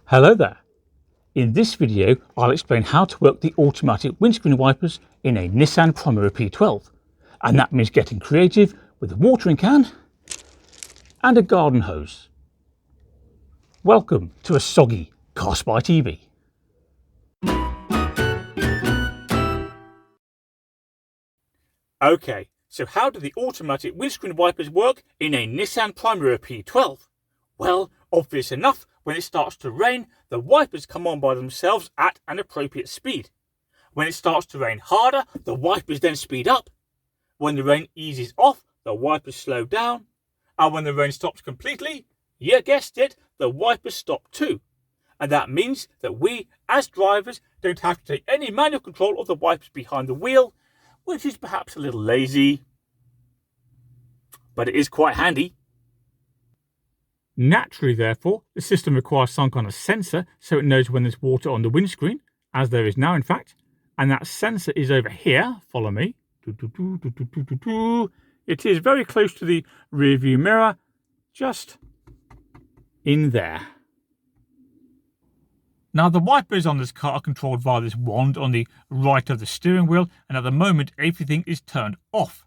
Hello there. In this video I'll explain how to work the automatic windscreen wipers in a Nissan Primera P12, and that means getting creative with a watering can and a garden hose. Welcome to a soggy Car Spy TV. Okay, so how do the automatic windscreen wipers work in a Nissan Primera P12? Well, obvious enough, when it starts to rain, the wipers come on by themselves at an appropriate speed. When it starts to rain harder, the wipers then speed up. When the rain eases off, the wipers slow down. And when the rain stops completely, you guessed it, the wipers stop too. And that means that we, as drivers, don't have to take any manual control of the wipers behind the wheel, which is perhaps a little lazy, but it is quite handy. Naturally, therefore, the system requires some kind of sensor so it knows when there's water on the windscreen, as there is now in fact, and that sensor is over here. Follow me. It is very close to the rear view mirror, just in there. Now the wipers on this car are controlled via this wand on the right of the steering wheel, and at the moment everything is turned off.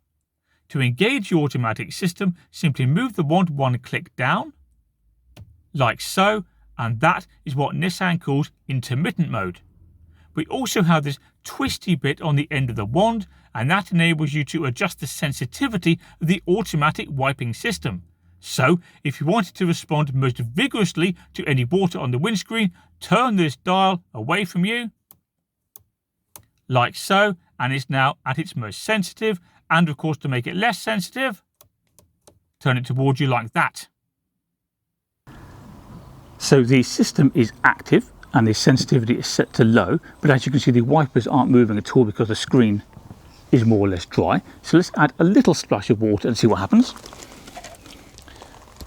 To engage the automatic system, simply move the wand one click down, like so, and that is what Nissan calls intermittent mode. We also have this twisty bit on the end of the wand, and that enables you to adjust the sensitivity of the automatic wiping system. So, if you wanted to respond most vigorously to any water on the windscreen, turn this dial away from you, like so, and it's now at its most sensitive, and of course to make it less sensitive, turn it towards you like that. So the system is active and the sensitivity is set to low, but as you can see the wipers aren't moving at all because the screen is more or less dry. So let's add a little splash of water and see what happens.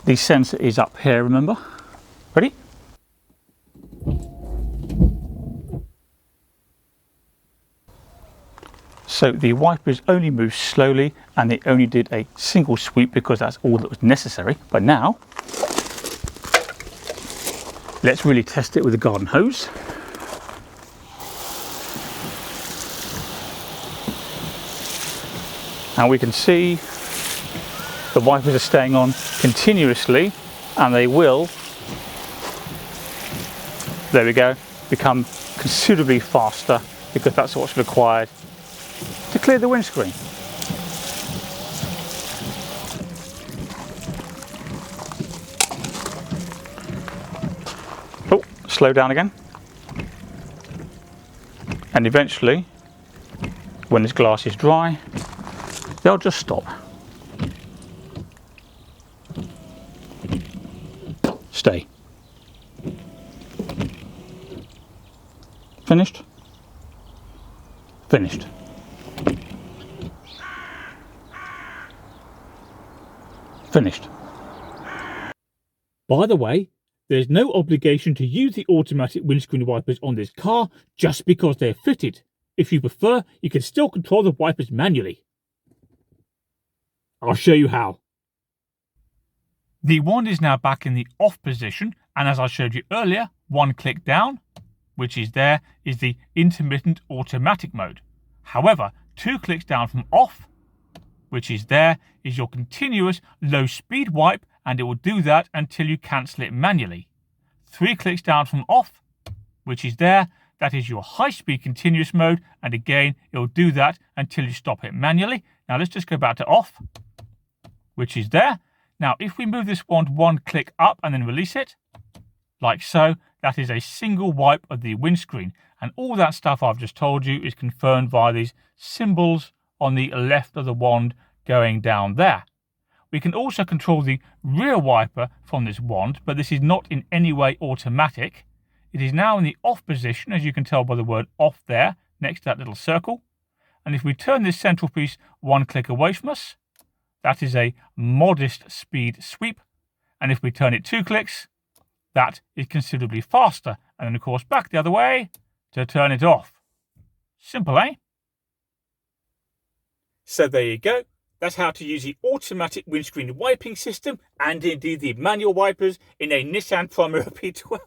The sensor is up here, remember? Ready? So the wipers only move slowly and they only did a single sweep because that's all that was necessary. But now, let's really test it with a garden hose. And we can see the wipers are staying on continuously, and they will, there we go, become considerably faster because that's what's required to clear the windscreen. Oh, slow down again. And eventually, when this glass is dry, they'll just stop. Stay. Finished? Finished. Finished. By the way, there's no obligation to use the automatic windscreen wipers on this car just because they're fitted. If you prefer, you can still control the wipers manually. I'll show you how. The wand is now back in the off position, and as I showed you earlier, one click down, which is there, is the intermittent automatic mode. However, two clicks down from off, which is there, is your continuous low speed wipe, and it will do that until you cancel it manually. Three clicks down from off, which is there, that is your high speed continuous mode, and again it will do that until you stop it manually. Now let's just go back to off, which is there. Now if we move this wand one click up and then release it, like so, that is a single wipe of the windscreen, and all that stuff I've just told you is confirmed via these symbols on the left of the wand going down there. We can also control the rear wiper from this wand, but this is not in any way automatic. It is now in the off position, as you can tell by the word off there, next to that little circle. And if we turn this central piece one click away from us, that is a modest speed sweep. And if we turn it two clicks, that is considerably faster. And then of course back the other way to turn it off. Simple, eh? So there you go. That's how to use the automatic windscreen wiping system and indeed the manual wipers in a Nissan Primera P12.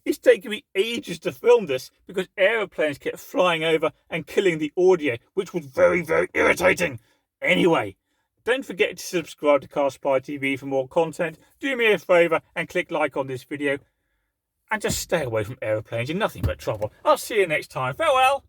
It's taken me ages to film this because aeroplanes kept flying over and killing the audio, which was very, very irritating. Anyway, don't forget to subscribe to Car Spy TV for more content. Do me a favour and click like on this video. And just stay away from aeroplanes. You're nothing but trouble. I'll see you next time. Farewell.